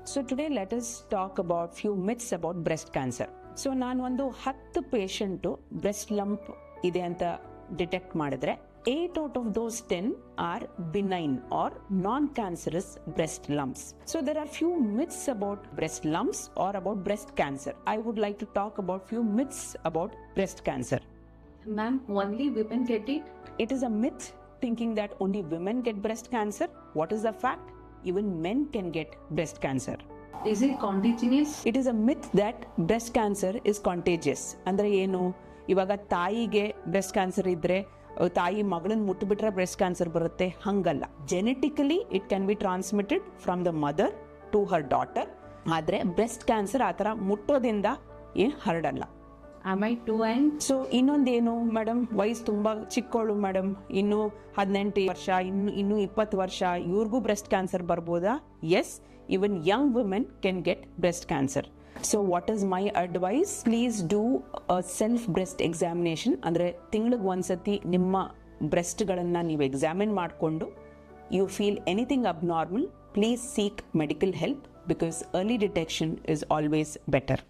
So today let us talk about few myths about breast cancer. So ನಾನು ಒಂದು 10 patient breast lump ಇದೆ ಅಂತ detect ಮಾಡಿದ್ರೆ 8 out of those 10 are benign or non-cancerous breast lumps. So there are few myths about breast lumps or about breast cancer. I would like to talk about few myths about breast cancer. Ma'am, only women get it? It is a myth thinking that only women get breast cancer. What is the fact? Even men can get breast cancer. Is it contagious? It is a myth that breast cancer is contagious. ಅಂದ್ರೆ ಏನು, ಇವಾಗ ತಾಯಿಗೆ breast cancer ಇದ್ರೆ ತಾಯಿ ಮಗಳನ್ನ ಮುಟ್ಬಿಟ್ರೆ breast cancer ಬರುತ್ತೆ, ಹಂಗಲ್ಲ. Genetically it can be transmitted from the mother to her daughter. ಆದ್ರೆ ಬ್ರೆಸ್ಟ್ ಕ್ಯಾನ್ಸರ್ ಆ ಥರ ಮುಟ್ಟೋದ್ರಿಂದ ಏನು ಹರಡಲ್ಲ. Am I too young? So ಇನ್ನೊಂದೇನು ಮೇಡಮ್, ವಯಸ್ಸು ತುಂಬಾ ಚಿಕ್ಕವಳು ಮೇಡಮ್, ಇನ್ನು 18 ವರ್ಷ, ಇನ್ನು 20 ವರ್ಷ, ಇವ್ರಿಗೂ ಬ್ರೆಸ್ಟ್ ಕ್ಯಾನ್ಸರ್ ಬರ್ಬೋದಾ? Yes, even young women can get breast cancer. So what is my advice? Please do a self breast examination. ಅಂದ್ರೆ ತಿಂಗಳಿಗೆ ಒಂದ್ಸತಿ ನಿಮ್ಮ ಬ್ರೆಸ್ಟ್ಗಳನ್ನ ನೀವು ಎಕ್ಸಾಮಿನ್ ಮಾಡಿಕೊಂಡು you feel anything abnormal, please seek medical help because early detection is always better.